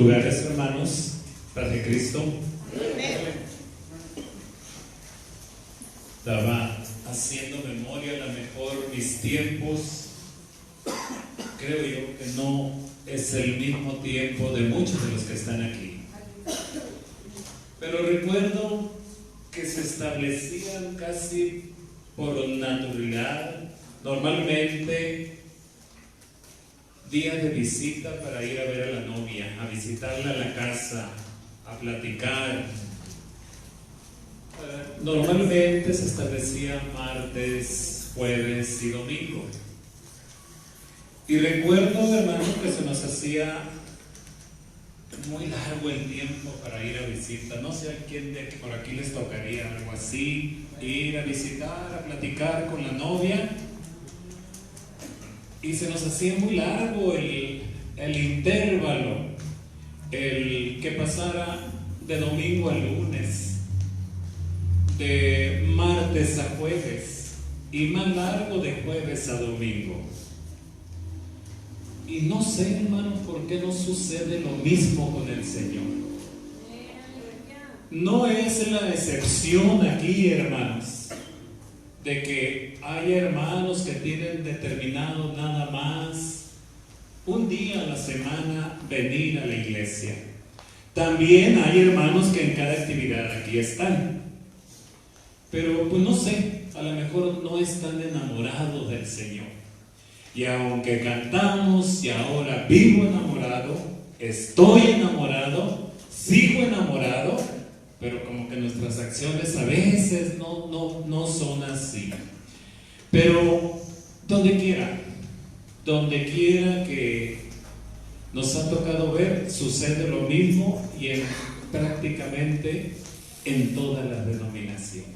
lugares, hermanos. Paz de Cristo. Estaba haciendo memoria, a lo mejor mis tiempos, creo yo que no es el mismo tiempo de muchos de los que están aquí. Pero recuerdo que se establecían casi por naturalidad, normalmente, días de visita para ir a ver a la novia, a visitarla a la casa, a platicar. Normalmente se establecía martes, jueves y domingo. Y recuerdo, hermano, que se nos hacía muy largo el tiempo para ir a visita. No sé a quién de por aquí les tocaría algo así, ir a visitar, a platicar con la novia. Y se nos hacía muy largo el intervalo, el que pasara de domingo a lunes, de martes a jueves, y más largo de jueves a domingo. Y no sé, hermanos, por qué no sucede lo mismo con el Señor. No es la excepción aquí, hermanos, de que hay hermanos que tienen determinado nada más un día a la semana venir a la iglesia. También hay hermanos que en cada actividad aquí están. Pero pues no sé, a lo mejor no están enamorados del Señor. Y aunque cantamos y ahora vivo enamorado, estoy enamorado, sigo enamorado, pero como que nuestras acciones a veces no son así. Pero donde quiera que nos ha tocado ver, sucede lo mismo y prácticamente en todas las denominaciones.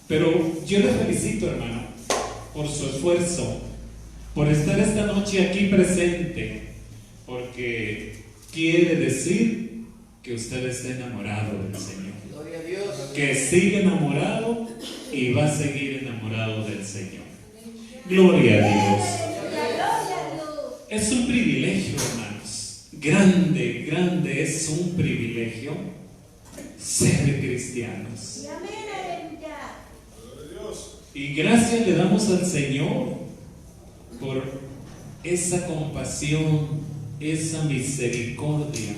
Pero yo le felicito, hermano, por su esfuerzo, por estar esta noche aquí presente, porque quiere decir que usted está enamorado del Señor. Gloria a Dios. Que sigue enamorado y va a seguir enamorado del Señor. Gloria a Dios. Es un privilegio, hermanos. Grande es un privilegio ser cristianos. Y gracias le damos al Señor por esa compasión, esa misericordia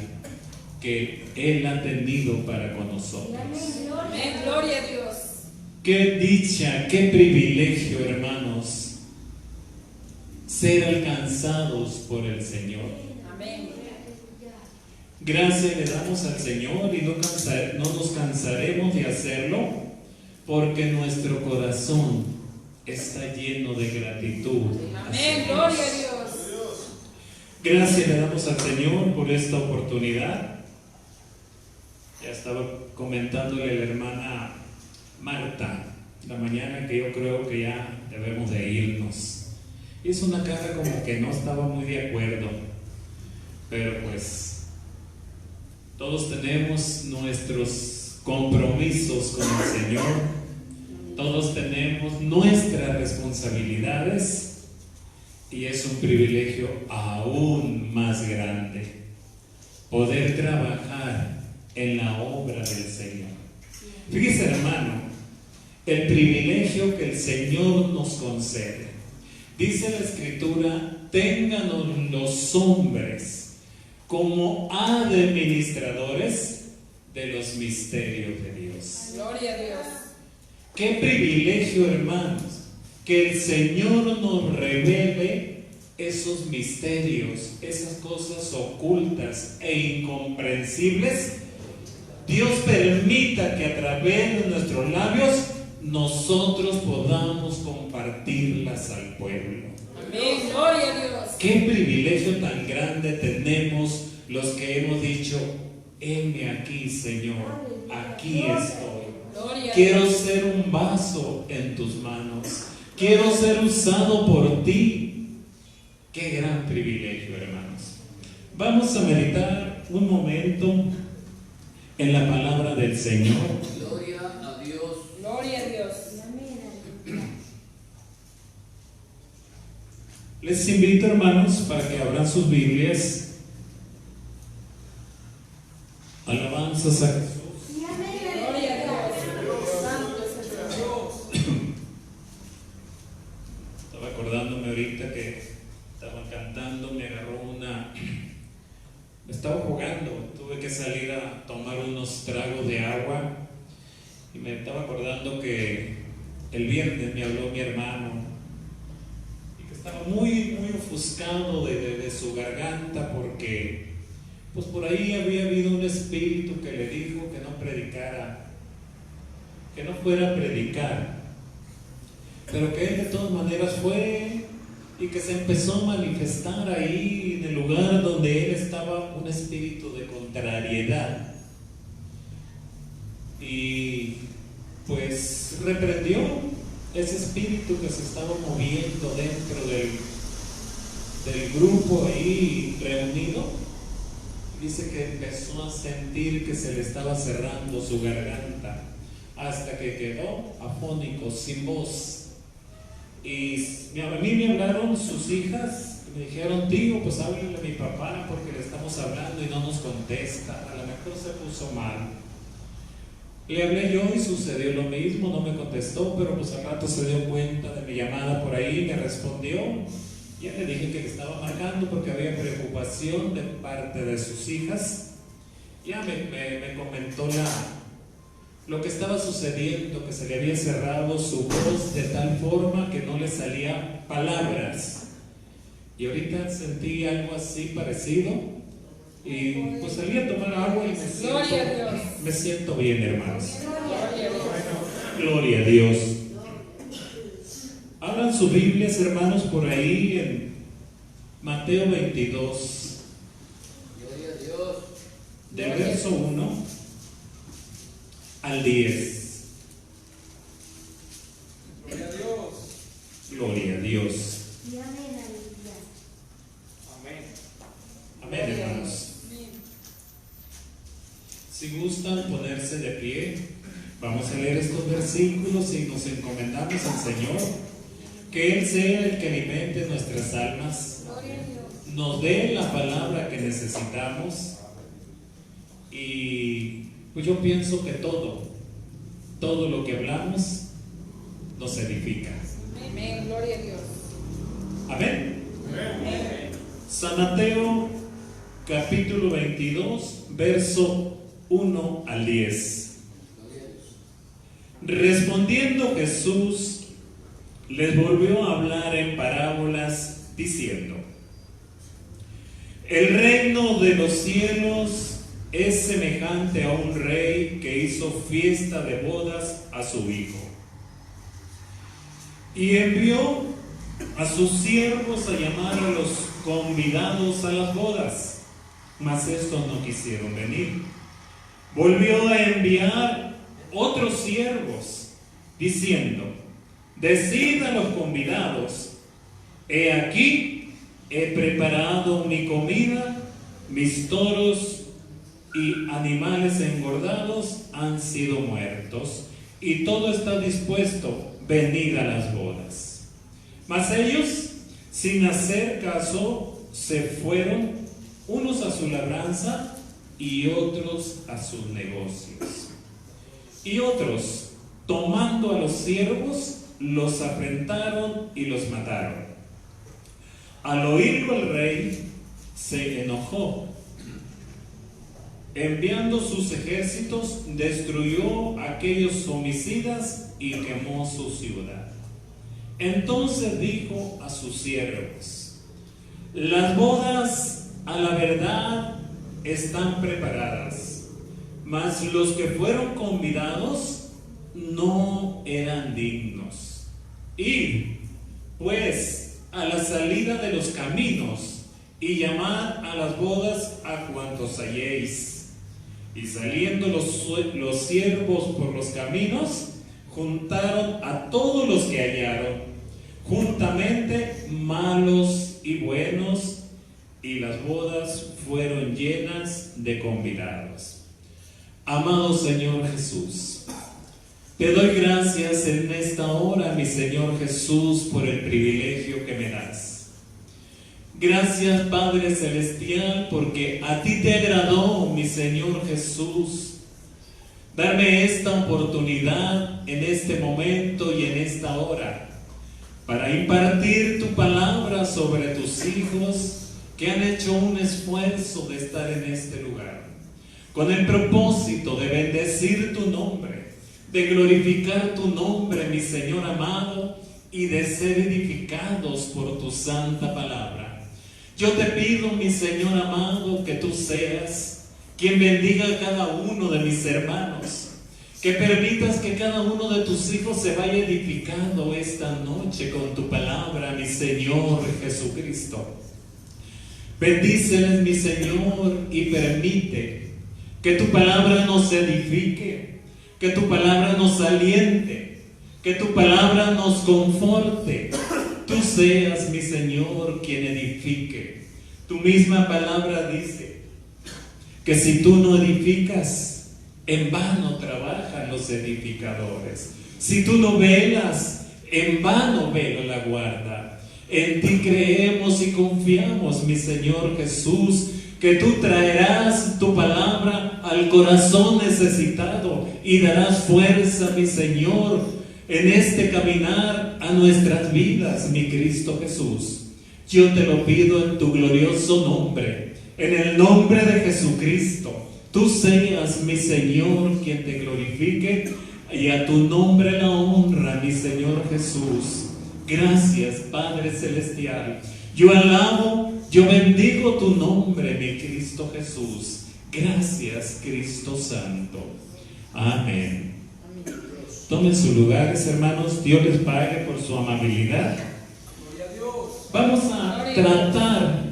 que Él ha tenido para con nosotros. Amén, gloria a Dios. Qué dicha, qué privilegio, hermanos, ser alcanzados por el Señor. Amén. Gracias le damos al Señor y no nos cansaremos de hacerlo, porque nuestro corazón está lleno de gratitud. Amén, gloria a Dios. Gracias le damos al Señor por esta oportunidad. Ya estaba comentándole a la hermana Marta la mañana que yo creo que ya debemos de irnos. Hizo una cara como que no estaba muy de acuerdo, pero pues todos tenemos nuestros compromisos con el Señor, todos tenemos nuestras responsabilidades y es un privilegio aún más grande poder trabajar en la obra del Señor. Fíjese, hermano, el privilegio que el Señor nos concede. Dice la Escritura: ténganos los hombres como administradores de los misterios de Dios. Gloria a Dios. Qué privilegio, hermanos, que el Señor nos revele esos misterios, esas cosas ocultas e incomprensibles. Dios permita que a través de nuestros labios nosotros podamos compartirlas al pueblo. Amén, gloria a Dios. Qué privilegio tan grande tenemos los que hemos dicho: heme aquí, Señor, aquí estoy. Quiero ser un vaso en tus manos. Quiero ser usado por ti. Qué gran privilegio, hermanos. Vamos a meditar un momento en la palabra del Señor. Gloria a Dios. Gloria a Dios. Les invito, hermanos, para que abran sus Biblias Alabanzas a Jesús. Gloria a Dios. Santo es el Señor. Estaba acordándome ahorita que estaba cantando, me agarró me estaba jugando, tuve que salir a tomar unos tragos de agua y me estaba acordando que el viernes me habló mi hermano y que estaba muy ofuscado de su garganta porque pues por ahí había habido un espíritu que le dijo que no predicara, que no fuera a predicar, pero que él de todas maneras fue y que se empezó a manifestar ahí en el lugar donde él estaba un espíritu de contrariedad y pues reprendió ese espíritu que se estaba moviendo dentro del grupo ahí reunido. Dice que empezó a sentir que se le estaba cerrando su garganta hasta que quedó afónico, sin voz. Y a mí me hablaron sus hijas y me dijeron: tío, pues háblale a mi papá porque le estamos hablando y no nos contesta, a lo mejor se puso mal. Le hablé yo y sucedió lo mismo, no me contestó, pero pues al rato se dio cuenta de mi llamada por ahí, me respondió. Ya le dije que le estaba marcando porque había preocupación de parte de sus hijas. Ya me comentó lo que estaba sucediendo, que se le había cerrado su voz de tal forma que no le salían palabras. Y ahorita sentí algo así parecido y pues salí a tomar agua y me siento bien, hermanos. Gloria a Dios. Gloria a Dios. Abran sus Biblias, hermanos, por ahí en Mateo 22, Gloria a Dios. del verso 1 al 10. Gloria a Dios. Gloria a Dios. Y amén, aleluya. Amén. Amén, hermanos. Si gustan ponerse de pie, vamos a leer estos versículos y nos encomendamos al Señor, que Él sea el que alimente nuestras almas, nos dé la palabra que necesitamos. Y pues yo pienso que todo lo que hablamos nos edifica. Amén. Gloria a Dios. Amén. Amén. San Mateo capítulo 22, verso 1 al 10. Respondiendo Jesús les volvió a hablar en parábolas diciendo: el reino de los cielos es semejante a un rey que hizo fiesta de bodas a su hijo y envió a sus siervos a llamar a los convidados a las bodas, mas estos no quisieron venir. Volvió a enviar otros siervos diciendo: decid a los convidados, he aquí, he preparado mi comida, mis toros y animales engordados han sido muertos, y todo está dispuesto, venid a las bodas. Mas ellos, sin hacer caso, se fueron, unos a su labranza y otros a sus negocios. Y otros, tomando a los siervos, los afrentaron y los mataron. Al oírlo el rey se enojó. Enviando sus ejércitos, destruyó a aquellos homicidas y quemó su ciudad. Entonces dijo a sus siervos: las bodas a la verdad están preparadas, mas los que fueron convidados no eran dignos. Id, pues, a la salida de los caminos y llamad a las bodas a cuantos halléis. Y saliendo los siervos por los caminos, juntaron a todos los que hallaron, juntamente malos y buenos, y las bodas fueron llenas de convidados. Amado Señor Jesús, te doy gracias en esta hora, mi Señor Jesús, por el privilegio que me das. Gracias, Padre Celestial, porque a ti te agradó, mi Señor Jesús, darme esta oportunidad en este momento y en esta hora para impartir tu palabra sobre tus hijos que han hecho un esfuerzo de estar en este lugar, con el propósito de bendecir tu nombre, de glorificar tu nombre, mi Señor amado, y de ser edificados por tu santa palabra. Yo te pido, mi Señor amado, que tú seas quien bendiga a cada uno de mis hermanos, que permitas que cada uno de tus hijos se vaya edificando esta noche con tu palabra, mi Señor Jesucristo. Bendíceles, mi Señor, y permite que tu palabra nos edifique, que tu palabra nos aliente, que tu palabra nos conforte. Tú seas, mi Señor, quien edifique. Tu misma palabra dice que si tú no edificas, en vano trabajan los edificadores. Si tú no velas, en vano vela la guarda. En ti creemos y confiamos, mi Señor Jesús, que tú traerás tu palabra al corazón necesitado y darás fuerza, mi Señor, en este caminar a nuestras vidas, mi Cristo Jesús. Yo te lo pido en tu glorioso nombre, en el nombre de Jesucristo. Tú seas, mi Señor, quien te glorifique, y a tu nombre la honra, mi Señor Jesús. Gracias, Padre Celestial. Yo alabo, yo bendigo tu nombre, mi Cristo Jesús. Gracias, Cristo Santo. Amén. Tomen sus lugares, hermanos. Dios les pague por su amabilidad. Vamos a tratar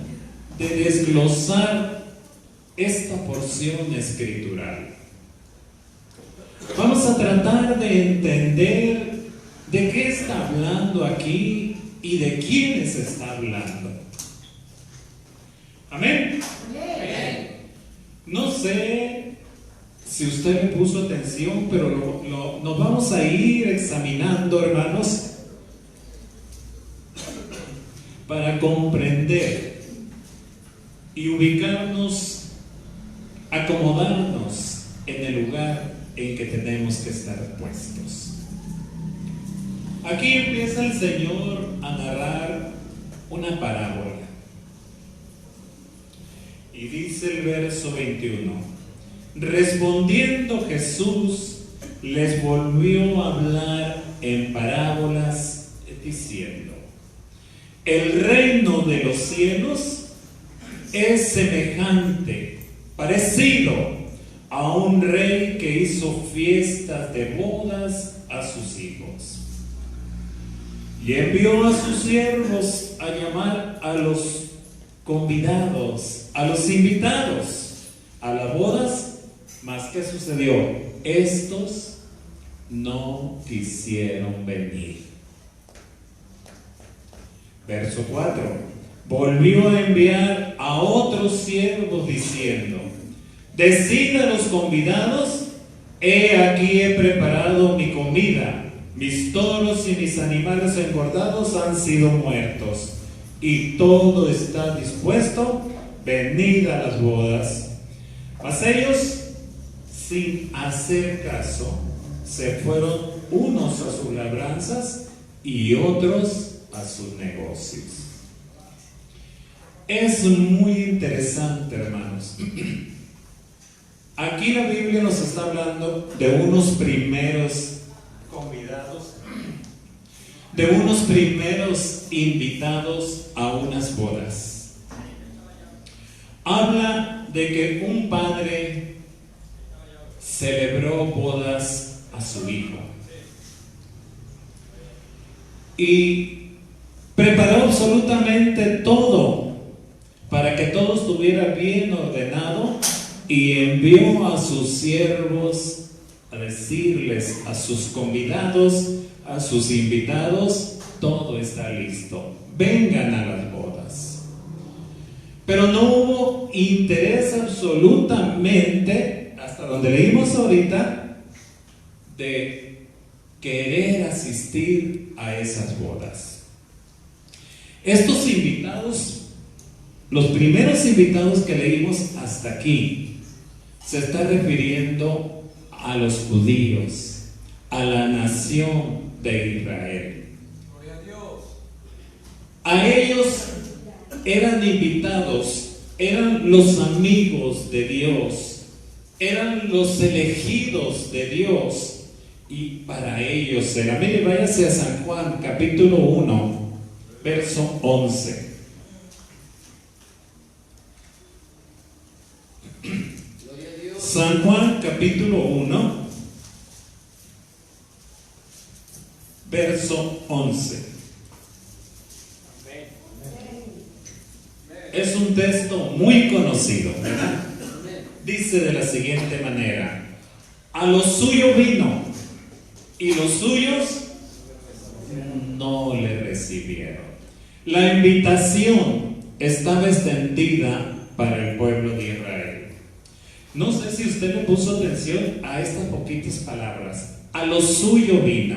de desglosar esta porción escritural. Vamos a tratar de entender de qué está hablando aquí y de quiénes está hablando. Amén. No sé si usted me puso atención, pero nos vamos a ir examinando, hermanos, para comprender y ubicarnos, acomodarnos en el lugar en que tenemos que estar puestos. Aquí empieza el Señor a narrar una parábola. Y dice el verso 21: respondiendo Jesús les volvió a hablar en parábolas diciendo: el reino de los cielos es semejante, parecido a un rey que hizo fiestas de bodas a sus hijos. Y envió a sus siervos a llamar a los convidados, a los invitados a las bodas, mas ¿qué sucedió? Estos no quisieron venir. Verso 4: volvió a enviar a otros siervos diciendo: decid a los convidados, he aquí he preparado mi comida, mis toros y mis animales engordados han sido muertos, y todo está dispuesto, venid a las bodas. Mas ellos, sin hacer caso, se fueron unos a sus labranzas y otros a sus negocios. Es muy interesante, hermanos. Aquí la Biblia nos está hablando de unos primeros convidados, de unos primeros invitados a unas bodas. Habla de que un padre celebró bodas a su hijo y preparó absolutamente todo para que todo estuviera bien ordenado, y envió a sus siervos a decirles a sus convidados, a sus invitados: todo está listo, vengan a las bodas. Pero no hubo interés absolutamente, hasta donde leímos ahorita, de querer asistir a esas bodas. Estos invitados Los primeros invitados que leímos hasta aquí se está refiriendo a los judíos, a la nación de Israel. Gloria a Dios. A ellos eran invitados, eran los amigos de Dios, eran los elegidos de Dios, y para ellos era. Mire, váyase a San Juan, capítulo 1, verso 11. Gloria a Dios. San Juan, capítulo 1, verso 11. Amén. Es un texto muy conocido, ¿verdad? Amén. Dice de la siguiente manera: a los suyos vino, y los suyos no le recibieron. La invitación estaba extendida para el pueblo de Israel. No sé si usted le puso atención a estas poquitas palabras. A lo suyo vino.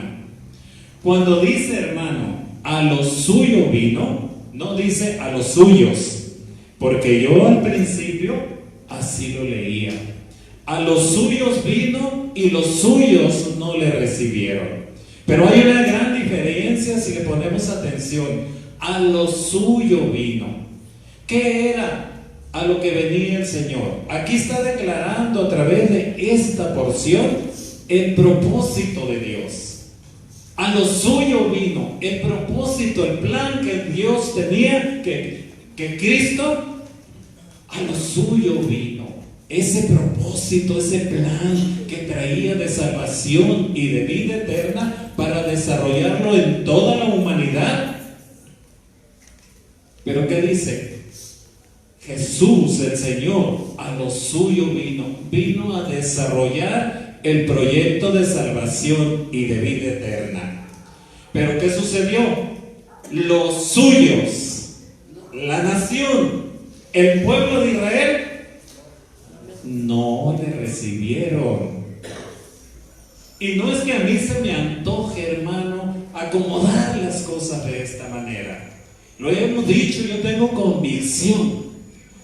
Cuando dice, hermano, a lo suyo vino, no dice a los suyos, porque yo al principio así lo leía. A los suyos vino y los suyos no le recibieron. Pero hay una gran diferencia si le ponemos atención. A lo suyo vino. ¿Qué era a lo que venía el Señor? Aquí está declarando a través de esta porción el propósito de Dios. A lo suyo vino, el propósito, el plan que Dios tenía, que Cristo, a lo suyo vino. Ese propósito, ese plan que traía de salvación y de vida eterna para desarrollarlo en toda la humanidad. Pero ¿qué dice? Jesús, el Señor, a lo suyo vino a desarrollar el proyecto de salvación y de vida eterna. Pero ¿qué sucedió? Los suyos, la nación, el pueblo de Israel, no le recibieron. Y no es que a mí se me antoje, hermano, acomodar las cosas de esta manera. Lo hemos dicho, yo tengo convicción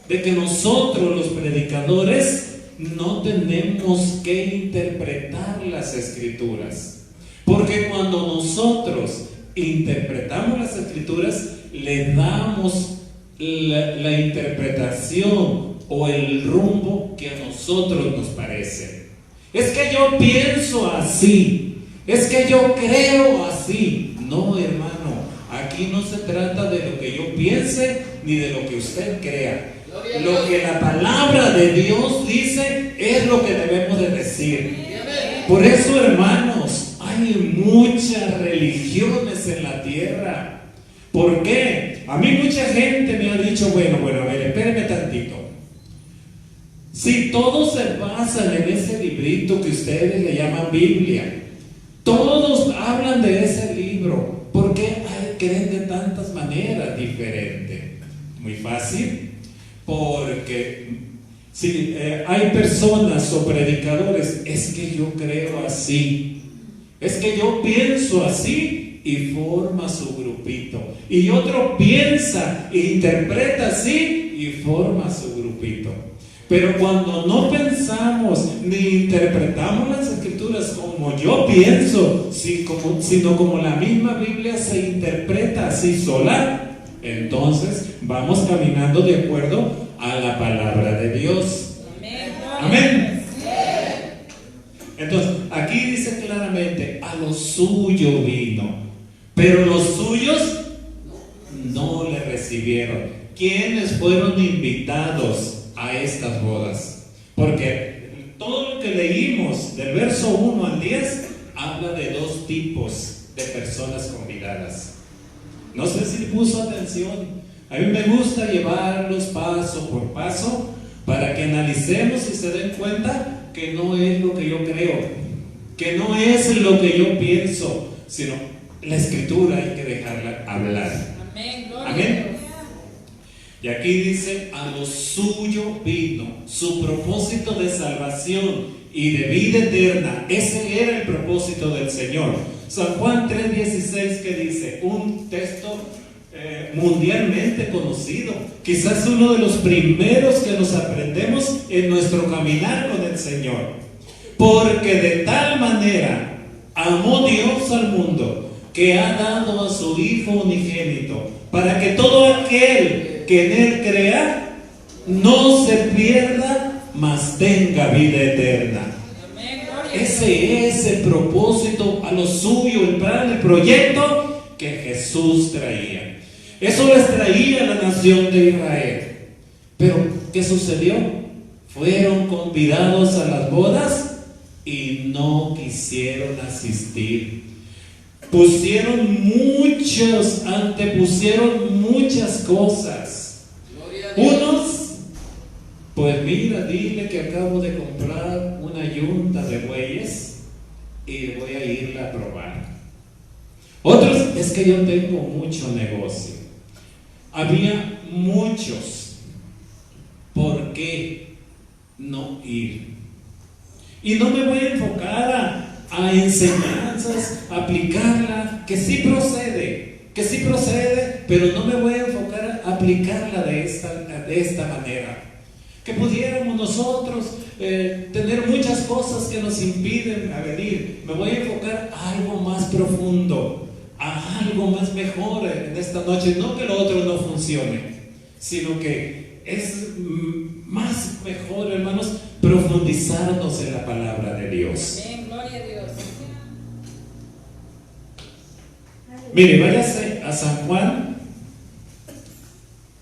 de que nosotros los predicadores no tenemos que interpretar las escrituras, porque cuando nosotros interpretamos las escrituras le damos la interpretación o el rumbo que a nosotros nos parece. Es que yo pienso así, es que yo creo así. No, hermano, aquí no se trata de lo que yo piense ni de lo que usted crea. Lo que la palabra de Dios dice es lo que debemos de decir. Por eso, hermanos, hay muchas religiones en la tierra. ¿Por qué? A mí mucha gente me ha dicho, bueno, a ver, espéreme tantito. Si todos se basan en ese librito que ustedes le llaman Biblia, todos hablan de ese libro, ¿por qué creen de tantas maneras diferentes? Muy fácil, porque si hay personas o predicadores, es que yo creo así, es que yo pienso así, y forma su grupito, y otro piensa e interpreta así y forma su grupito. Pero cuando no pensamos ni interpretamos las escrituras como yo pienso, sino como la misma Biblia se interpreta así sola, entonces vamos caminando de acuerdo a la palabra de Dios. Amén. Entonces, aquí dice claramente, a lo suyo vino, pero los suyos no le recibieron. ¿Quiénes fueron invitados a estas bodas? Porque todo lo que leímos del verso 1 al 10 habla de dos tipos de personas convidadas. No sé si puso atención. A mí me gusta llevarlos paso por paso para que analicemos y se den cuenta que no es lo que yo creo, que no es lo que yo pienso, sino la escritura hay que dejarla hablar. Amén. Y aquí dice, a lo suyo vino, su propósito de salvación y de vida eterna. Ese era el propósito del Señor. San Juan 3:16, que dice, un texto mundialmente conocido, quizás uno de los primeros que nos aprendemos en nuestro caminar con el Señor. Porque de tal manera amó Dios al mundo, que ha dado a su Hijo unigénito, para que todo aquel que en Él crea no se pierda, mas tenga vida eterna. Ese es el propósito, a lo suyo, el plan, el proyecto que Jesús traía. Eso les traía a la nación de Israel. Pero, ¿qué sucedió? Fueron convidados a las bodas y no quisieron asistir. Antepusieron muchas cosas. Unos, pues mira, dile que acabo de comprar una yunta de bueyes y voy a irla a probar. Otros, es que yo tengo mucho negocio. Había muchos. ¿Por qué no ir? Y no me voy a enfocar a enseñanzas, a aplicarla, que sí procede, pero no me voy a enfocar a aplicarla de esta manera. Que pudiéramos nosotros tener muchas cosas que nos impiden a venir. Me voy a enfocar a algo más profundo, a algo más mejor en esta noche. No que lo otro no funcione, sino que es más mejor, hermanos, profundizarnos en la palabra de Dios. Amén, gloria a Dios. Mire, váyase a San Juan,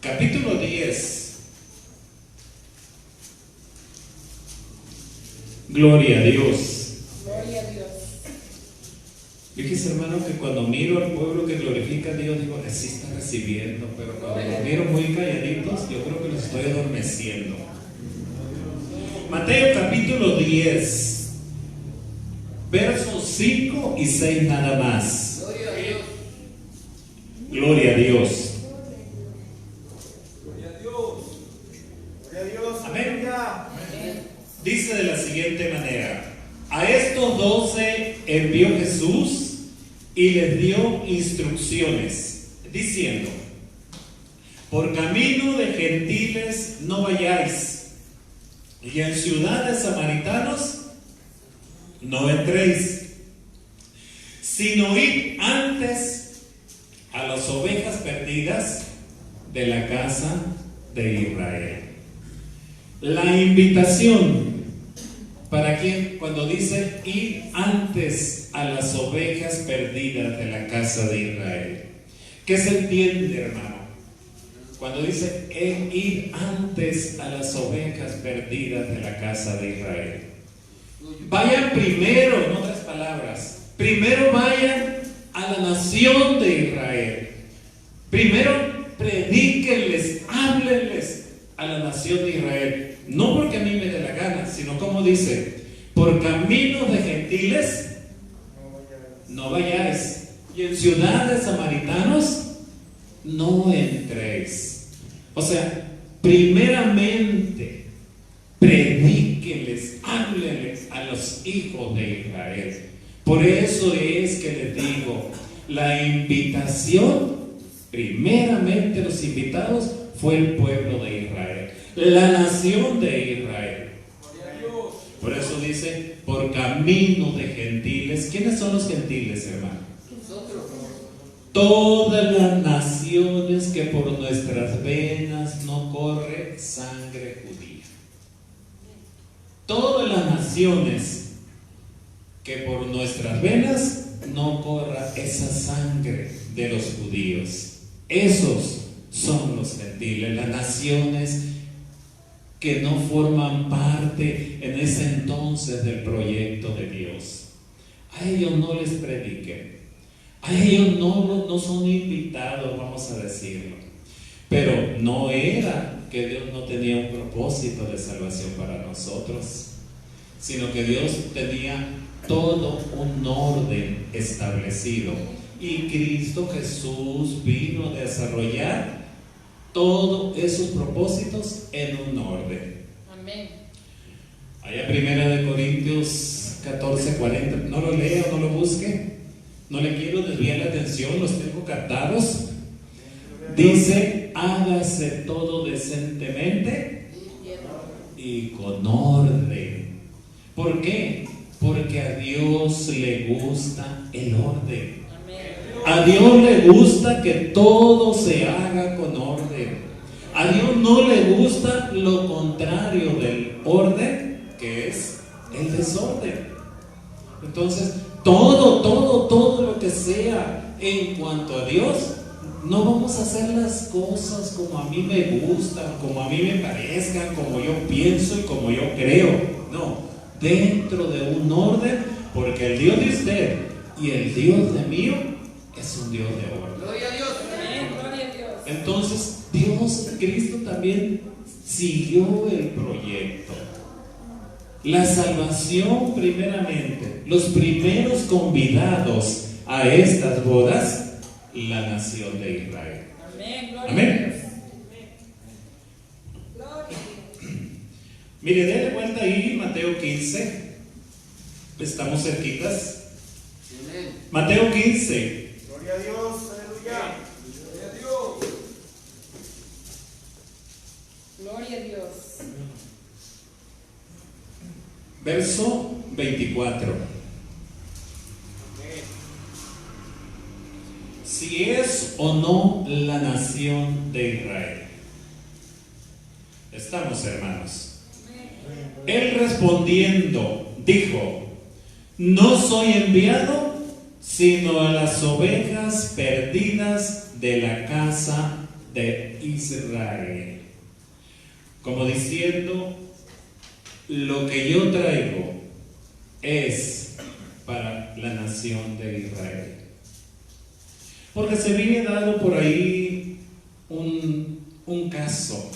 capítulo 10. Gloria a Dios. Gloria a Dios. Fíjese, hermano, que cuando miro al pueblo que glorifica a Dios, digo que sí está recibiendo, pero cuando los miro muy calladitos, yo creo que los estoy adormeciendo. Mateo capítulo 10, versos 5 y 6 nada más. Gloria a Dios. Gloria a Dios. Gloria a Dios. Gloria a Dios. Amén. Amén. Dice de la siguiente manera: a estos 12 envió Jesús y les dio instrucciones, diciendo: por camino de gentiles no vayáis, y en ciudades samaritanos no entréis, sino id antes a las ovejas perdidas de la casa de Israel. La invitación, ¿para quién? Cuando dice ir antes a las ovejas perdidas de la casa de Israel. ¿Qué se entiende, hermano? Cuando dice ir antes a las ovejas perdidas de la casa de Israel. Vayan primero, en otras palabras, primero vayan a la nación de Israel. Primero predíquenles, háblenles a la nación de Israel. No porque a mí me dé la gana, sino como dice: por caminos de gentiles no vayáis, y en ciudades samaritanos no entréis. O sea, primeramente predíquenles, háblenles a los hijos de Israel. Por eso es que les digo, la invitación, primeramente los invitados fue el pueblo de Israel, la nación de Israel. Por eso dice, por camino de gentiles. ¿Quiénes son los gentiles, hermano? Nosotros. Todas las naciones que por nuestras venas no corre sangre judía. Todas las naciones que por nuestras venas no corra esa sangre de los judíos. Esos son los gentiles, las naciones que no forman parte en ese entonces del proyecto de Dios. A ellos no les prediquen, a ellos no son invitados, vamos a decirlo. Pero no era que Dios no tenía un propósito de salvación para nosotros, sino que Dios tenía todo un orden establecido, y Cristo Jesús vino a desarrollar todos esos propósitos en un orden. Amén. Allá primera de Corintios 14:40, no lo lea o no lo busque, no le quiero desviar la atención, los tengo captados. dice, hágase todo decentemente y con orden. ¿Por qué? Porque a Dios le gusta el orden. A Dios le gusta que todo se haga con orden. A Dios no le gusta lo contrario del orden, que es el desorden. Entonces, todo lo que sea en cuanto a Dios, no vamos a hacer las cosas como a mí me gustan, como a mí me parezcan, como yo pienso y como yo creo. No, dentro de un orden, porque el Dios de usted y el Dios de mío es un Dios de orden. Gloria a Dios. Gloria a Dios. Entonces, Dios, Cristo también siguió el proyecto. La salvación primeramente, los primeros convidados a estas bodas, la nación de Israel. Amén. Gloria Amén. a Dios. Gloria a Dios. Mire, déle vuelta ahí, Mateo 15. Estamos cerquitas. Amén. Mateo 15. Gloria a Dios. Aleluya. Gloria a Dios. Gloria a Dios. Verso 24. Si es o no la nación de Israel. Estamos, hermanos. Él respondiendo dijo: no soy enviado sino a las ovejas perdidas de la casa de Israel. Como diciendo, lo que yo traigo es para la nación de Israel. Porque se viene dado por ahí un caso.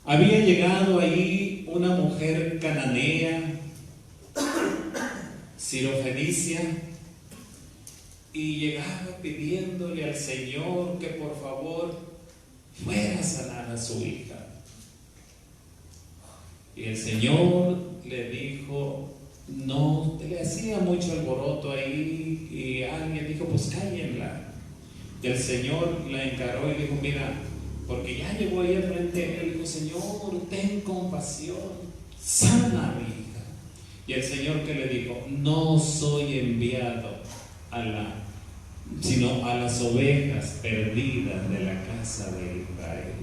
Había llegado ahí una mujer cananea, sirofenicia, y llegaba pidiéndole al Señor que por favor fuera a sanar a su hija. Y el Señor le dijo, no, le hacía mucho alboroto ahí, y alguien dijo, pues cállenla. Y el Señor la encaró y dijo, mira, porque ya llegó ahí al frente, él dijo, Señor, ten compasión, sana a mi hija. Y el Señor que le dijo, no soy enviado sino a las ovejas perdidas de la casa de Israel.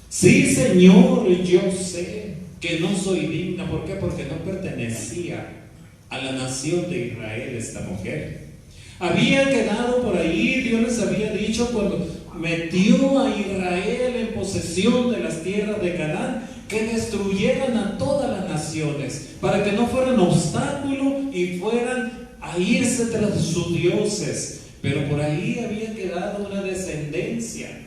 Sí, Señor, yo sé que no soy digna. ¿Por qué? Porque no pertenecía a la nación de Israel esta mujer. Había quedado por ahí, Dios les había dicho cuando metió a Israel en posesión de las tierras de Canaán, que destruyeran a todas las naciones, para que no fueran obstáculo y fueran a irse tras sus dioses. Pero por ahí había quedado una descendencia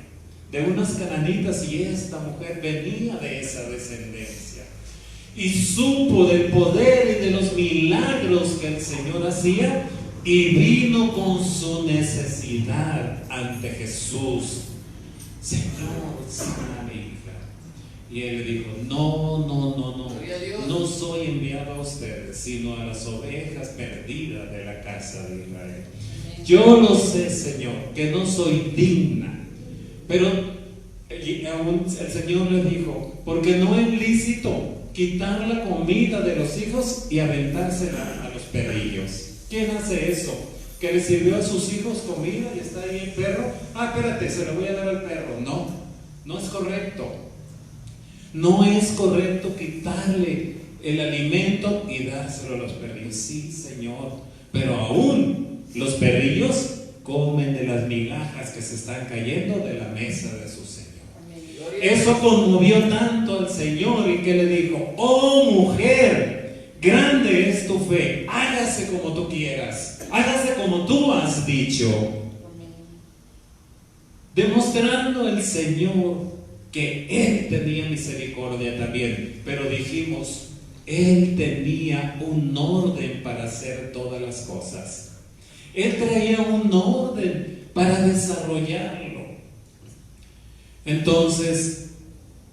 de unas cananitas, y esta mujer venía de esa descendencia y supo del poder y de los milagros que el Señor hacía, y vino con su necesidad ante Jesús. Señor, sana a mi hija. Y él le dijo, no soy enviado a ustedes, sino a las ovejas perdidas de la casa de Israel. Yo lo sé, Señor, que no soy digna. Pero aún el Señor le dijo, porque no es lícito quitar la comida de los hijos y aventársela a los perrillos. ¿Quién hace eso? Que le sirvió a sus hijos comida y está ahí el perro. Espérate, se lo voy a dar al perro. No es correcto. No es correcto quitarle el alimento y dárselo a los perrillos. Sí, Señor, pero aún los perrillos comen de las migajas que se están cayendo de la mesa de su Señor. Eso conmovió tanto al Señor, y que le dijo, oh mujer, grande es tu fe, hágase como tú quieras, hágase como tú has dicho. Demostrando el Señor que Él tenía misericordia también, pero dijimos, Él tenía un orden para hacer todas las cosas. Él traía un orden para desarrollarlo. Entonces,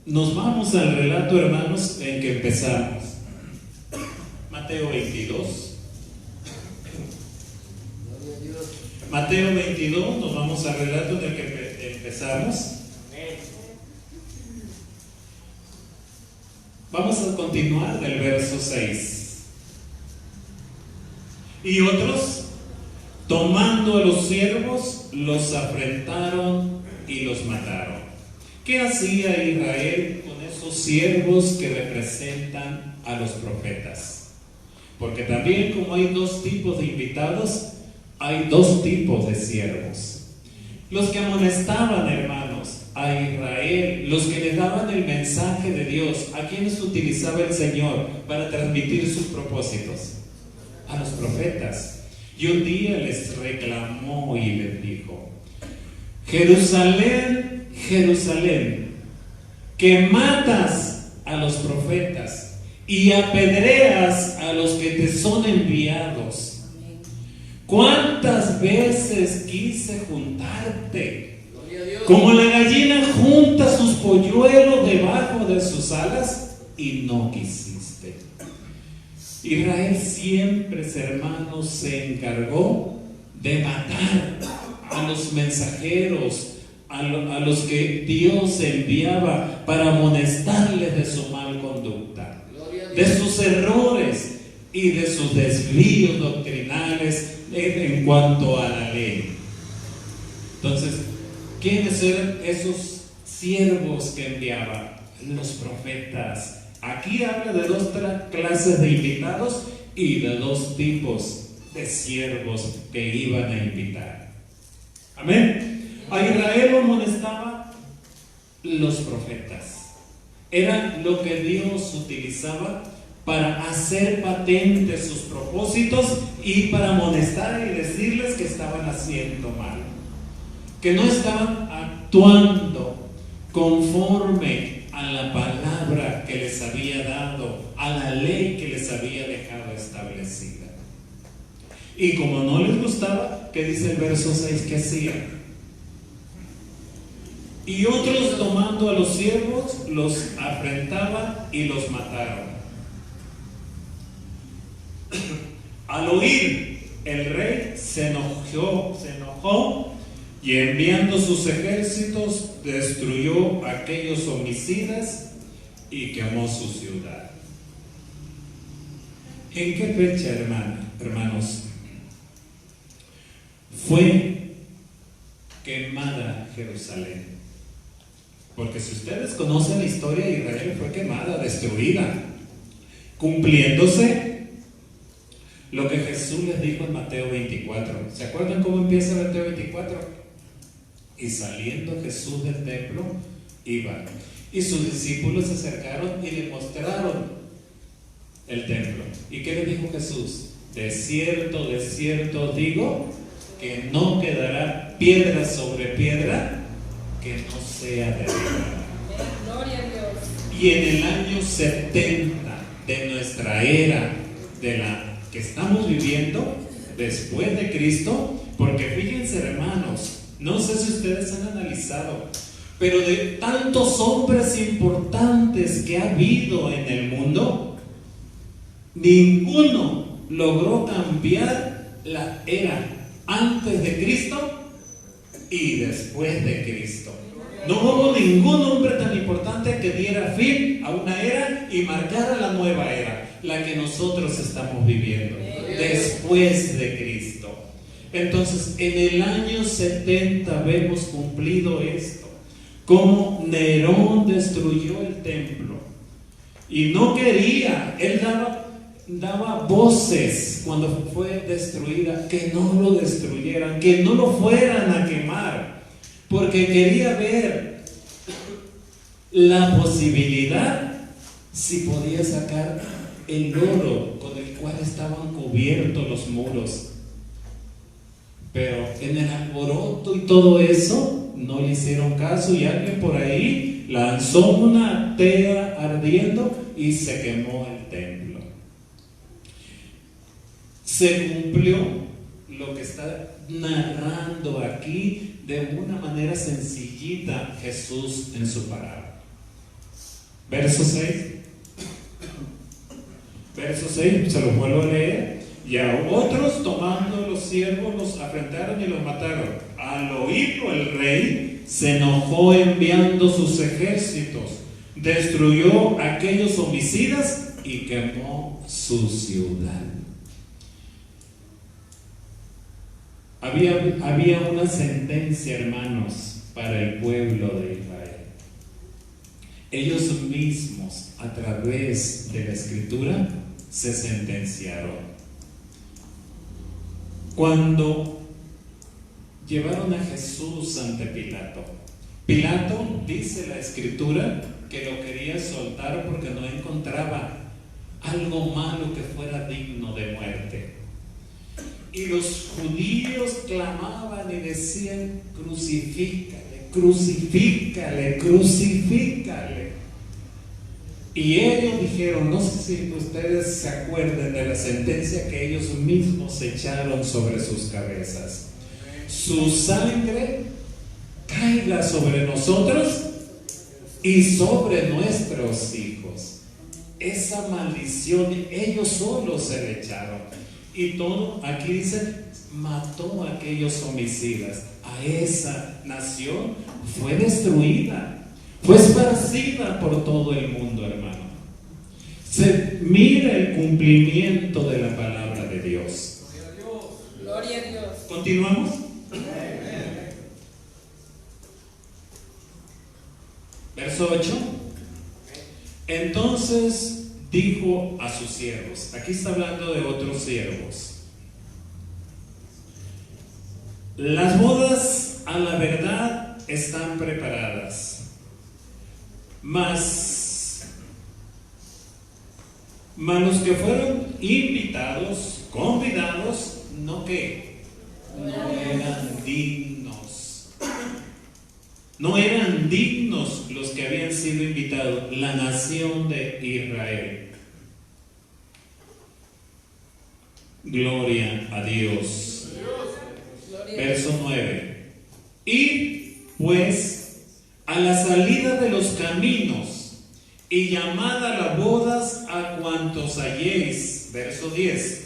nos vamos al relato, hermanos, en que empezamos. Mateo 22. Mateo 22, nos vamos al relato en el que empezamos. Vamos a continuar del verso 6. Y otros, tomando a los siervos, los afrentaron y los mataron. ¿Qué hacía Israel con esos siervos que representan a los profetas? Porque también, como hay dos tipos de invitados, hay dos tipos de siervos. Los que amonestaban, hermanos, a Israel, los que les daban el mensaje de Dios, ¿a quienes utilizaba el Señor para transmitir sus propósitos? A los profetas. Y un día les reclamó y les dijo: Jerusalén, Jerusalén, que matas a los profetas y apedreas a los que te son enviados. ¿Cuántas veces quise juntarte? Como la gallina junta sus polluelos debajo de sus alas, y no quisiste. Israel siempre, hermanos, se encargó de matar a los mensajeros, a los que Dios enviaba para amonestarles de su mal conducta, de sus errores y de sus desvíos doctrinales en cuanto a la ley. Entonces, ¿quiénes eran esos siervos que enviaba? Los profetas. Aquí habla de dos clases de invitados y de dos tipos de siervos que iban a invitar. Amén. A Israel lo amonestaban los profetas. Era lo que Dios utilizaba para hacer patentes sus propósitos y para amonestar y decirles que estaban haciendo mal, que no estaban actuando conforme a la palabra que les había dado, a la ley que les había dejado establecida. Y como no les gustaba, ¿qué dice el verso 6 que hacían? Y otros, tomando a los siervos, los afrentaban y los mataron. Al oír, el rey se enojó y enviando sus ejércitos destruyó a aquellos homicidas y quemó su ciudad. ¿En qué fecha, hermanos, fue quemada Jerusalén? Porque si ustedes conocen la historia, Israel fue quemada, destruida, cumpliéndose lo que Jesús les dijo en Mateo 24. ¿Se acuerdan cómo empieza Mateo 24? Y saliendo Jesús del templo, iba. Y sus discípulos se acercaron y le mostraron el templo. ¿Y qué le dijo Jesús? De cierto os digo, que no quedará piedra sobre piedra que no sea derribada. Gloria a Dios. Y en el año 70 de nuestra era, de la que estamos viviendo después de Cristo, porque fíjense, hermanos, no sé si ustedes han analizado, pero de tantos hombres importantes que ha habido en el mundo, ninguno logró cambiar la era antes de Cristo y después de Cristo. No hubo ningún hombre tan importante que diera fin a una era y marcara la nueva era, la que nosotros estamos viviendo después de Cristo. Entonces, en el año 70 vemos cumplido esto, cómo Nerón destruyó el templo y no quería, él daba voces cuando fue destruida, que no lo destruyeran, que no lo fueran a quemar, porque quería ver la posibilidad si podía sacar el oro con el cual estaban cubiertos los muros. Pero en el alboroto y todo eso no le hicieron caso, y alguien por ahí lanzó una tea ardiendo y se quemó el templo. Se cumplió lo que está narrando aquí de una manera sencillita Jesús en su parábola. Verso 6. Verso 6, se lo vuelvo a leer. Y a otros, tomando los siervos, los afrentaron y los mataron. Al oírlo el rey se enojó enviando sus ejércitos, destruyó a aquellos homicidas y quemó su ciudad. Había una sentencia, hermanos, para el pueblo de Israel. Ellos mismos, a través de la Escritura, se sentenciaron. Cuando llevaron a Jesús ante Pilato, Pilato, dice la Escritura, que lo quería soltar porque no encontraba algo malo que fuera digno de muerte. Y los judíos clamaban y decían: crucifícale, crucifícale, crucifícale. Y ellos dijeron, no sé si ustedes se acuerdan de la sentencia que ellos mismos echaron sobre sus cabezas: su sangre caiga sobre nosotros y sobre nuestros hijos. Esa maldición ellos solos se le echaron. Y todo, aquí dice, mató a aquellos homicidas. A esa nación fue destruida, fue esparcida por todo el mundo, hermano. Se mira el cumplimiento de la palabra de Dios. Gloria a Dios. ¿Continuamos? Verso 8. Entonces dijo a sus siervos, aquí está hablando de otros siervos: las bodas a la verdad están preparadas, mas los que fueron invitados, convidados, no eran dignos. No eran dignos los que habían sido invitados, la nación de Israel. Gloria a Dios. Verso 9. Y pues a la salida de los caminos y llamad a las bodas a cuantos halléis. Verso 10.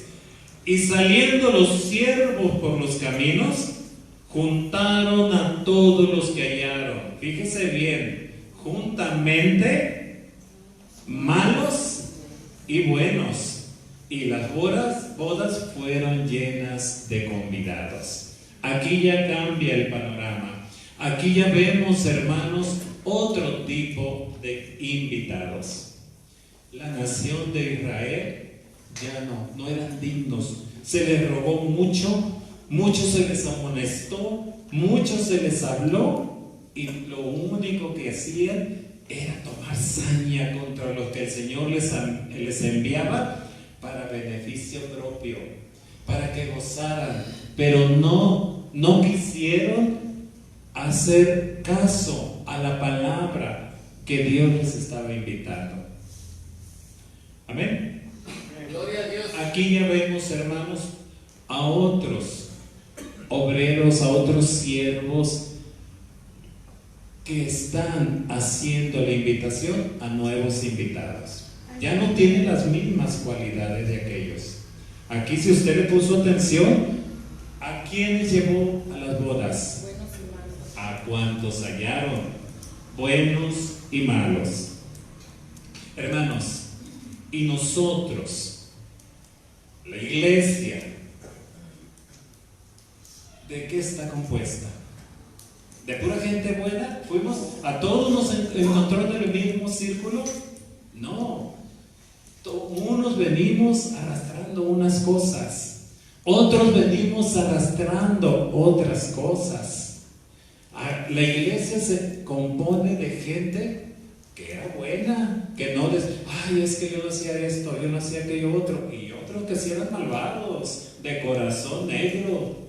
Y saliendo los siervos por los caminos, juntaron a todos los que hallaron. Fíjese bien, juntamente malos y buenos. Y las bodas fueron llenas de convidados. Aquí ya cambia el panorama. Aquí ya vemos, hermanos, otro tipo de invitados. La nación de Israel ya no eran dignos. Se les robó mucho, mucho se les amonestó, mucho se les habló, y lo único que hacían era tomar saña contra los que el Señor les enviaba para beneficio propio, para que gozaran, pero no quisieron hacer caso a la palabra que Dios les estaba invitando. Amén. Gloria a Dios. Aquí ya vemos, hermanos, a otros obreros, a otros siervos que están haciendo la invitación a nuevos invitados. Ya no tienen las mismas cualidades de aquellos. Aquí, si usted le puso atención, ¿a quiénes llevó a las bodas? Buenos y malos. A cuantos hallaron, buenos y malos. Hermanos, y nosotros, la iglesia, ¿de qué está compuesta? ¿De pura gente buena? ¿A todos nos encontró en el mismo círculo? No. Unos venimos arrastrando unas cosas, otros venimos arrastrando otras cosas. La iglesia se compone de gente que era buena, que no es que yo no hacía esto, yo no hacía aquello otro, y otros que sí eran malvados, de corazón negro.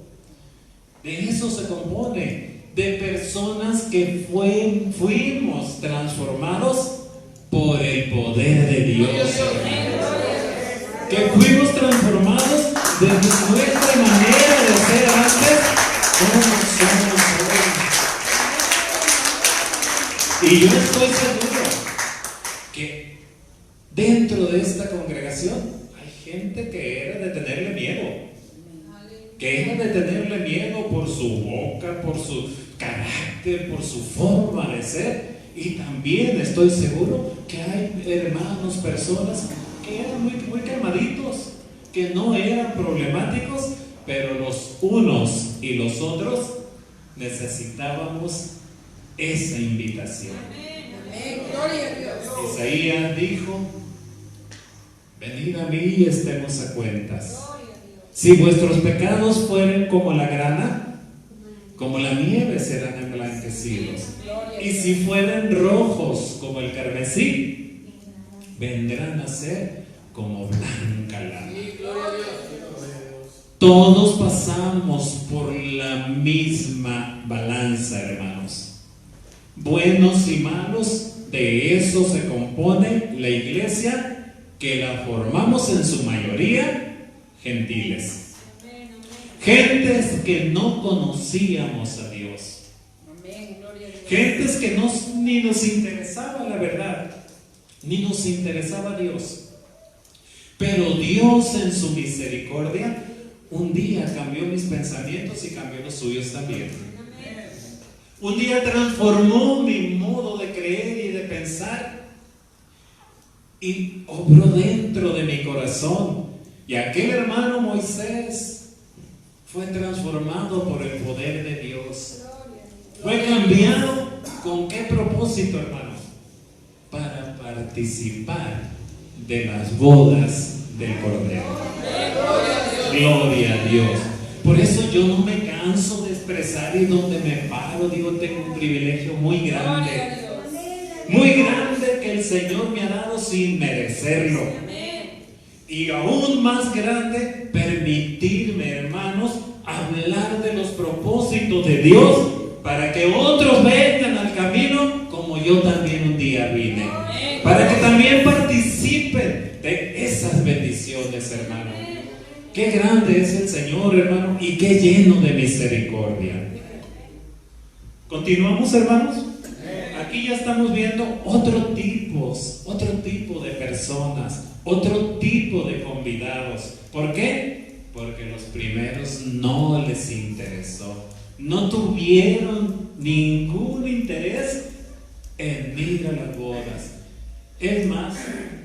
De eso se compone, de personas que fuimos transformados por el poder de Dios. Que fuimos transformados de nuestra manera de ser antes como somos hoy. Y yo estoy seguro que dentro de esta congregación hay gente que era de tenerle miedo, que era de tenerle miedo por su boca, por su carácter, por su forma de ser. Y también estoy seguro que hay hermanos, personas que eran muy calmaditos, que no eran problemáticos, pero los unos y los otros necesitábamos esa invitación. Amén. Gloria a Dios. Isaías dijo: venid a mí y estemos a cuentas. Si vuestros pecados fueren como la grana, como la nieve serán emblanquecidos. Y si fueren rojos como el carmesí, vendrán a ser como blanca lana. Todos pasamos por la misma balanza, hermanos. Buenos y malos, de eso se compone la iglesia, que la formamos en su mayoría gentiles. Gentes que no conocíamos a Dios. Gentes que ni nos interesaba la verdad, ni nos interesaba Dios. Pero Dios en su misericordia un día cambió mis pensamientos y cambió los suyos también. Un día transformó mi modo de creer y de pensar y obró dentro de mi corazón. Y aquel hermano Moisés fue transformado por el poder de Dios. Fue cambiado. ¿Con qué propósito, hermano? Para participar de las bodas del Cordero. Gloria a Dios. Por eso yo no me canso de expresar, y donde me paro digo, tengo un privilegio muy grande. Muy grande que el Señor me ha dado sin merecerlo. Y aún más grande, permitirme, hermanos, hablar de los propósitos de Dios, para que otros vengan al camino como yo también un día vine. Para que también participen de esas bendiciones, hermano. Qué grande es el Señor, hermano, y qué lleno de misericordia. ¿Continuamos, hermanos? Aquí ya estamos viendo otro tipo de personas, otro tipo de convidados. ¿Por qué? Porque los primeros no les interesó. No tuvieron ningún interés en ir a las bodas. Es más,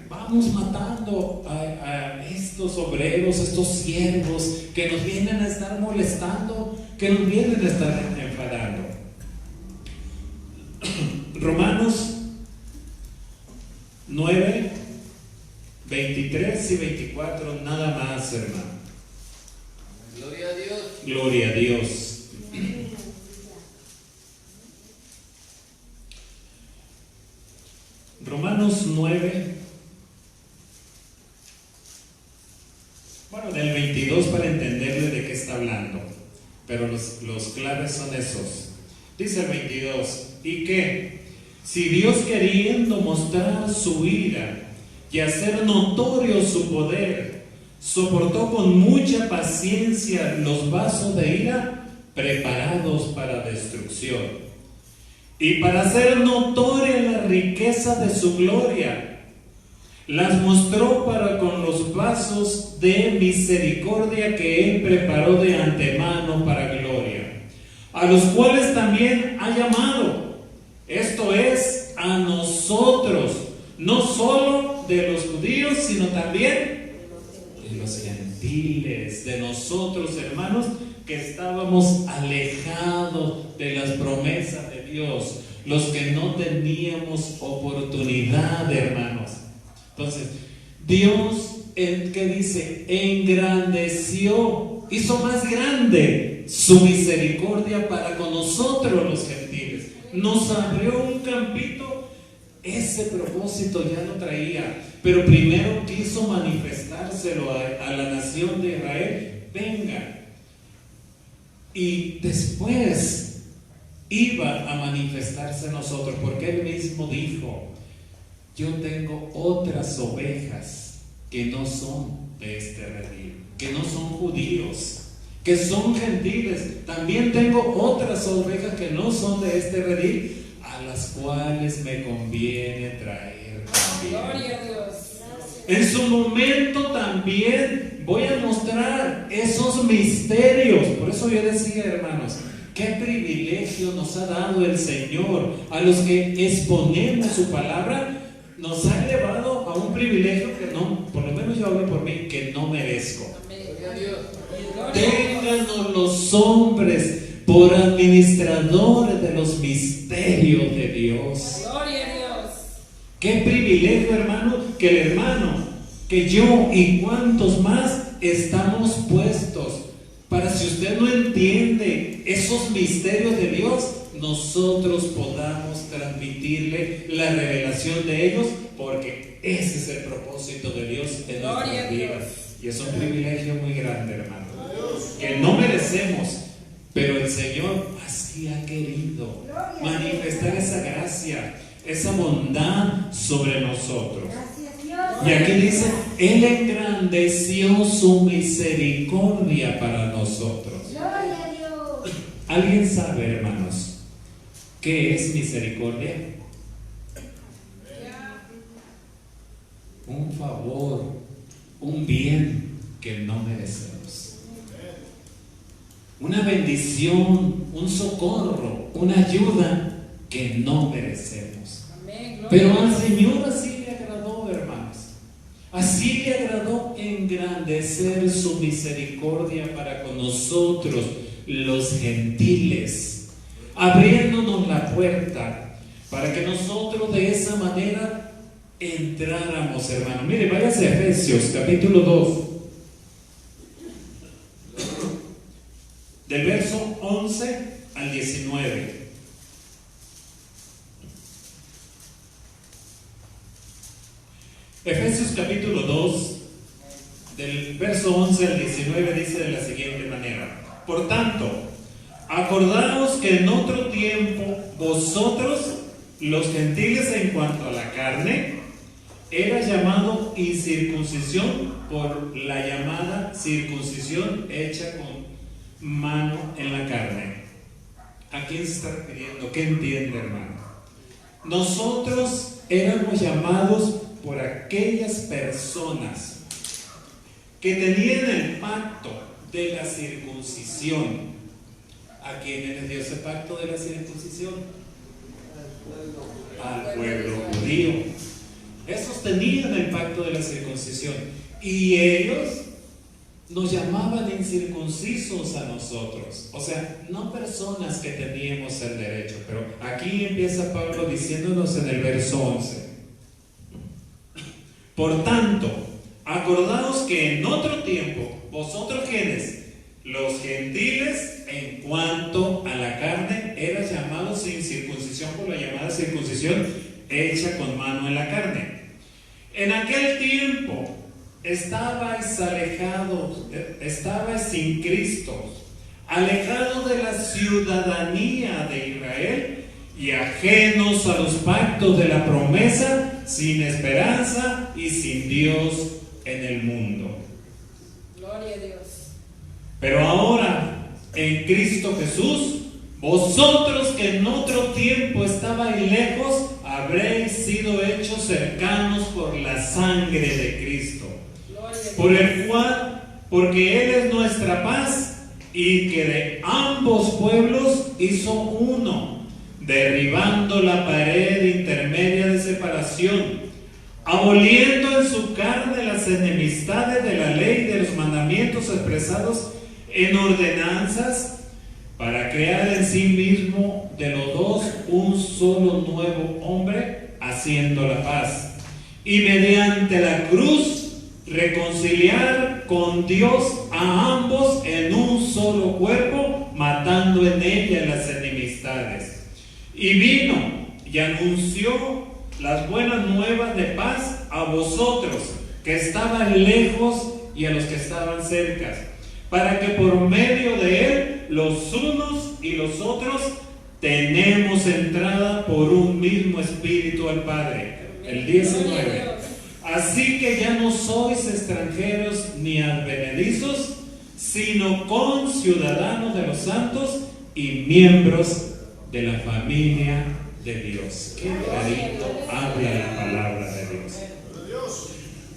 vamos matando a estos obreros, estos siervos que nos vienen a estar molestando, que nos vienen a estar enfadando. Romanos 9, 23 y 24, nada más, hermano. Gloria a Dios. Gloria a Dios. Romanos 9, bueno, del 22 para entenderle de qué está hablando, pero los claves son esos. Dice el 22, ¿y qué? Si Dios, queriendo mostrar su ira y hacer notorio su poder, soportó con mucha paciencia los vasos de ira preparados para destrucción, y para hacer notoria la riqueza de su gloria, las mostró para con los vasos de misericordia que Él preparó de antemano para gloria, a los cuales también ha llamado, esto es, a nosotros, no solo de los judíos, sino también de los gentiles, de nosotros, hermanos, que estábamos alejados de las promesas de Dios, los que no teníamos oportunidad, hermanos. Entonces, Dios, ¿qué dice? Engrandeció, hizo más grande su misericordia para con nosotros los gentiles. Nos abrió un campito. Ese propósito ya lo traía, pero primero quiso manifestárselo a la nación de Israel. Venga. Y después iba a manifestarse a nosotros, porque Él mismo dijo: yo tengo otras ovejas que no son de este redil, que no son judíos, que son gentiles. También tengo otras ovejas que no son de este redil, a las cuales me conviene traer también. Gloria a Dios. En su momento también voy a mostrar esos misterios. Por eso yo decía, hermanos, qué privilegio nos ha dado el Señor a los que exponemos su palabra. Nos ha llevado a un privilegio que no, por lo menos yo hablo por mí, que no merezco. Gloria a Dios. Ténganos los hombres por administradores de los misterios de Dios. Gloria a Dios. Qué privilegio, hermano, que el hermano, que yo y cuantos más estamos puestos para, si usted no entiende esos misterios de Dios, nosotros podamos transmitirle la revelación de ellos, porque ese es el propósito de Dios en Gloria nuestras a Dios. vidas. Y es un privilegio muy grande, hermano, que no merecemos, pero el Señor así ha querido manifestar esa gracia, esa bondad sobre nosotros. Gracias, Dios. Y aquí dice, Él engrandeció su misericordia para nosotros. Gloria a Dios. ¿Alguien sabe, hermanos, qué es misericordia? Un favor, un bien que no merecemos. Una bendición, un socorro, una ayuda que no merecemos. Amén. Gloria Pero a al Dios. Señor así le agradó, hermanos. Así le agradó engrandecer su misericordia para con nosotros, los gentiles, abriéndonos la puerta para que nosotros de esa manera entráramos, hermano. Mire, váyase a Efesios capítulo 2, del verso 11 al 19. Efesios capítulo 2, del verso 11 al 19, dice de la siguiente manera: por tanto, acordaos que en otro tiempo vosotros, los gentiles en cuanto a la carne, era llamado incircuncisión por la llamada circuncisión hecha con mano en la carne. ¿A quién se está refiriendo? ¿Qué entiende, hermano? Nosotros éramos llamados por aquellas personas que tenían el pacto de la circuncisión. ¿A quién les dio ese pacto de la circuncisión? Al pueblo judío. Esos tenían el pacto de la circuncisión y ellos nos llamaban incircuncisos a nosotros, o sea, no personas que teníamos el derecho. Pero aquí empieza Pablo diciéndonos en el verso 11: por tanto, acordaos que en otro tiempo, vosotros quienes, los gentiles, en cuanto a la carne, eran llamados sin circuncisión por la llamada circuncisión hecha con mano en la carne. En aquel tiempo estabais alejados, estabais sin Cristo, alejados de la ciudadanía de Israel y ajenos a los pactos de la promesa, sin esperanza y sin Dios en el mundo. Gloria a Dios. Pero ahora, en Cristo Jesús, vosotros que en otro tiempo estabais lejos, habréis sido hechos cercanos por la sangre de Cristo, Gloria a Dios. por el cual, porque Él es nuestra paz, y que de ambos pueblos hizo uno, derribando la pared intermedia de separación, aboliendo en su carne las enemistades de la ley de los mandamientos expresados en ordenanzas, para crear en sí mismo de los dos un solo nuevo hombre, haciendo la paz, y mediante la cruz reconciliar con Dios a ambos en un solo cuerpo, matando en ella las enemistades. Y vino y anunció las buenas nuevas de paz a vosotros que estaban lejos y a los que estaban cerca, para que por medio de él los unos y los otros tenemos entrada por un mismo espíritu al Padre. El 19. Así que ya no sois extranjeros ni advenedizos, sino conciudadanos de los santos y miembros de la familia de Dios. Qué clarito habla la palabra de Dios.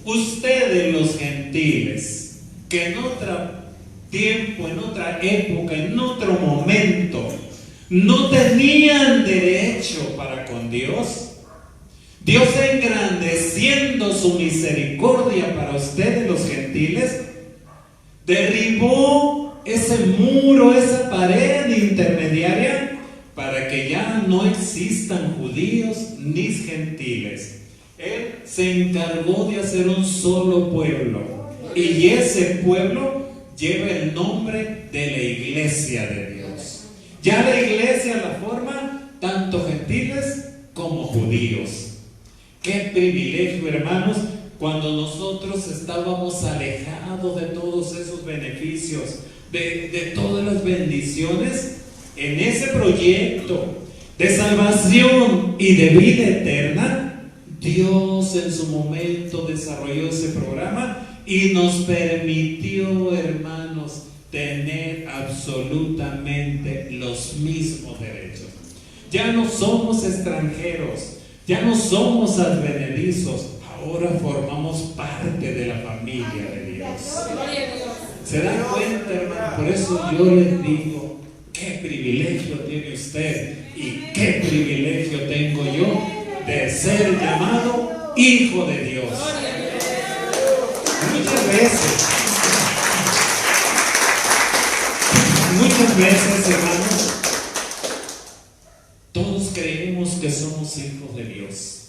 ustedes los gentiles, que en otro tiempo, en otra época, en otro momento, no tenían derecho para con Dios, Dios engrandeciendo su misericordia para ustedes los gentiles, derribó ese muro, esa pared intermediaria, para que ya no existan judíos ni gentiles. Él se encargó de hacer un solo pueblo, y ese pueblo lleva el nombre de la Iglesia de Dios. Ya la Iglesia la forma tanto gentiles como judíos. Qué privilegio, hermanos, cuando nosotros estábamos alejados de todos esos beneficios, de todas las bendiciones, en ese proyecto de salvación y de vida eterna, Dios en su momento desarrolló ese programa y nos permitió, hermanos, tener absolutamente los mismos derechos. Ya no somos extranjeros, ya no somos advenedizos, ahora formamos parte de la familia de Dios. ¿Se dan cuenta, hermano? Por eso yo les digo, qué privilegio tiene usted y qué privilegio tengo yo de ser llamado hijo de Dios. Muchas veces, hermanos, todos creemos que somos hijos de Dios.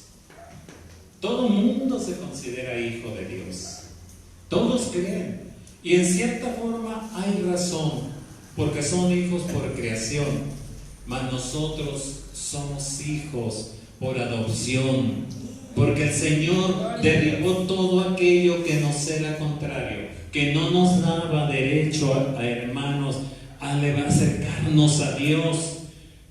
Todo mundo se considera hijo de Dios. Todos creen. Y en cierta forma hay razón, porque son hijos por creación. Mas nosotros somos hijos por adopción, porque el Señor derribó todo aquello que nos era contrario, que no nos daba derecho a hermanos, a acercarnos a Dios.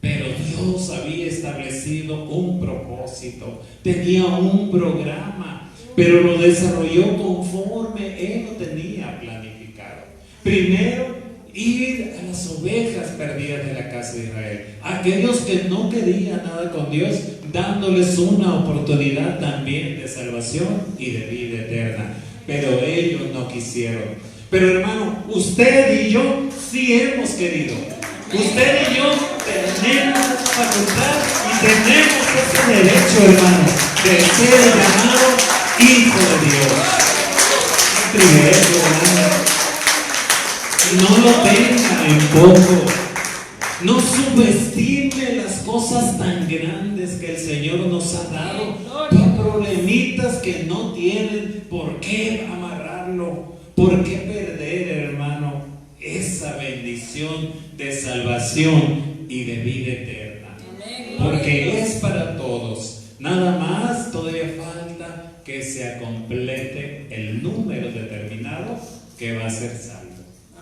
Pero Dios había establecido un propósito, tenía un programa, pero lo desarrolló conforme Él lo tenía planificado. Primero, ir a las ovejas perdidas de la casa de Israel, aquellos que no querían nada con Dios, dándoles una oportunidad también de salvación y de vida eterna. Pero ellos no quisieron. Pero hermano, usted y yo sí hemos querido. Usted y yo tenemos facultad y tenemos ese derecho, hermano, de ser llamado hijo de Dios. Qué privilegio, hermano. No lo tenga en poco. No subestime las cosas tan grandes que el Señor nos ha dado por problemitas que no tienen por qué amarrarlo, por qué perder, hermano, esa bendición de salvación y de vida eterna. Porque es para todos. Nada más todavía falta que se complete el número determinado que va a ser salvo.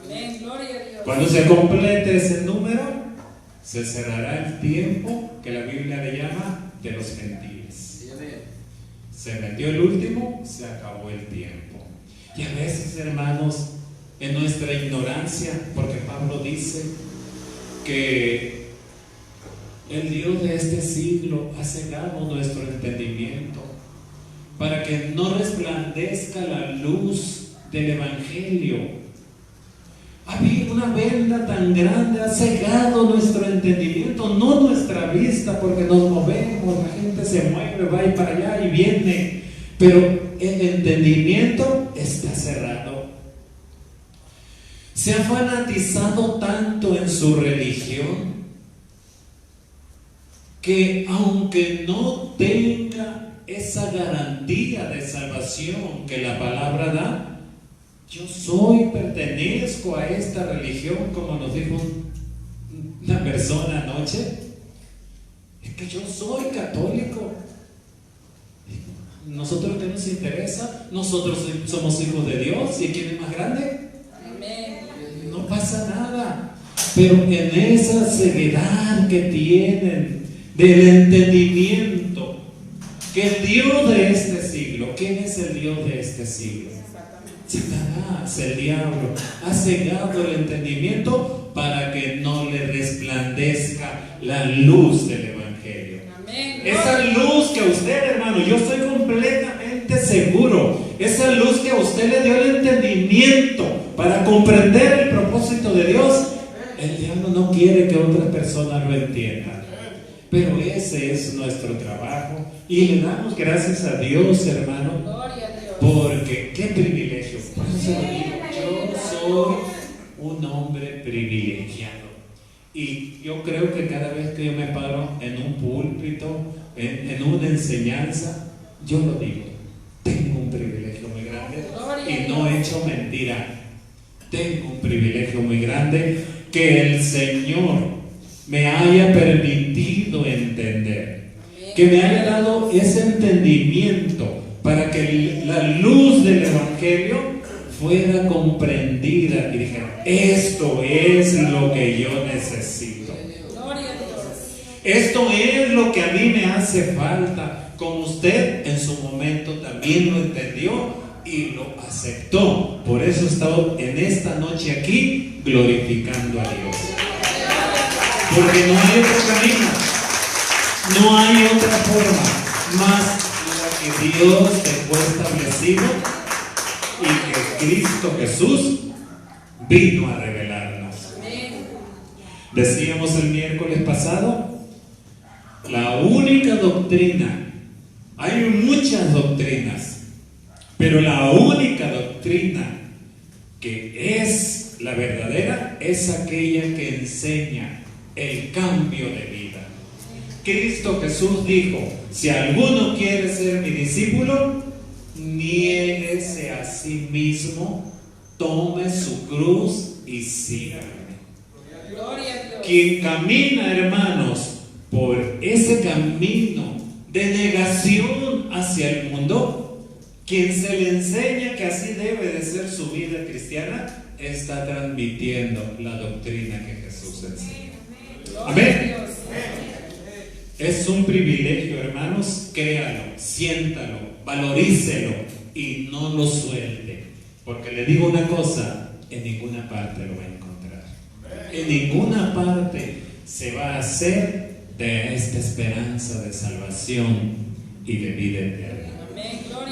Amén, gloria a Dios. Cuando se complete ese número, se cerrará el tiempo que la Biblia le llama de los gentiles. Se metió el último, se acabó el tiempo. Y a veces, hermanos, en nuestra ignorancia, porque Pablo dice que el Dios de este siglo ha cegado nuestro entendimiento para que no resplandezca la luz del Evangelio. Había una venda tan grande, ha cegado nuestro entendimiento, no nuestra vista, porque nos movemos, la gente se mueve, va y para allá y viene, pero el entendimiento está cerrado. Se ha fanatizado tanto en su religión que aunque no tenga esa garantía de salvación que la palabra da, yo pertenezco a esta religión, como nos dijo una persona anoche, es que yo soy católico. ¿Nosotros qué nos interesa? Nosotros somos hijos de Dios, ¿y quién es más grande? No pasa nada. Pero en esa ceguedad que tienen del entendimiento, que el Dios de este siglo, ¿quién es el Dios de este siglo? Satanás, el diablo, ha cegado el entendimiento para que no le resplandezca la luz del Evangelio. Amén. Esa luz que usted, hermano, yo estoy completamente seguro esa luz que a usted le dio el entendimiento para comprender el propósito de Dios, el diablo no quiere que otras personas lo entiendan. Pero ese es nuestro trabajo y le damos gracias a Dios, hermano, Gloria a Dios. porque qué privilegio. Por eso lo digo, yo soy un hombre privilegiado. Y yo creo que cada vez que yo me paro en un púlpito, en una enseñanza, yo lo digo, tengo un privilegio muy grande y no he hecho mentira. Tengo un privilegio muy grande que el Señor me haya permitido entender, que me haya dado ese entendimiento para que la luz del Evangelio fuera comprendida y dijera, esto es lo que yo necesito. Gloria a Dios. Esto es lo que a mí me hace falta. Como usted en su momento también lo entendió y lo aceptó. Por eso he estado en esta noche aquí glorificando a Dios. Porque no hay otro camino, no hay otra forma más la que Dios dejó establecido y que Cristo Jesús vino a revelarnos. Decíamos el miércoles pasado, la única doctrina, hay muchas doctrinas, pero la única doctrina que es la verdadera es aquella que enseña el cambio de vida. Cristo Jesús dijo, si alguno quiere ser mi discípulo, niéguese a sí mismo, tome su cruz y sígame. Gloria a Dios. Quien camina, hermanos, por ese camino de negación hacia el mundo, quien se le enseña que así debe de ser su vida cristiana, está transmitiendo la doctrina que Jesús enseña. Amén. Es un privilegio, hermanos, créalo, siéntalo, valorícelo y no lo suelte. Porque le digo una cosa, en ninguna parte lo va a encontrar. En ninguna parte se va a hacer de esta esperanza de salvación y de vida eterna.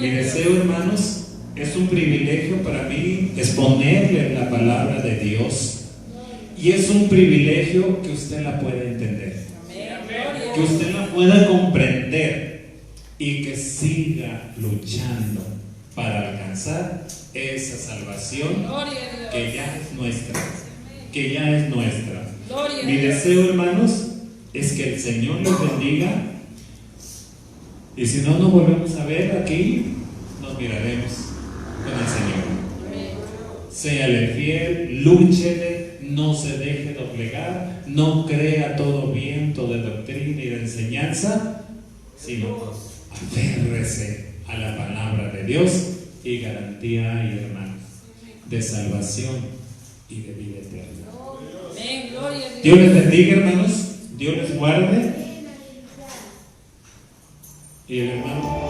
Mi deseo, hermanos, es un privilegio para mí exponerle la palabra de Dios. Y es un privilegio que usted la pueda entender, que usted la pueda comprender y que siga luchando para alcanzar esa salvación que ya es nuestra, que ya es nuestra. Mi deseo, hermanos, es que el Señor les bendiga y si no nos volvemos a ver aquí, nos miraremos con el Señor. Séale fiel, lúchele, no se deje doblegar, no crea todo viento de doctrina y de enseñanza, sino aférrese a la palabra de Dios y garantía hay, hermanos, de salvación y de vida eterna. Dios les bendiga, hermanos, Dios les guarde y el hermano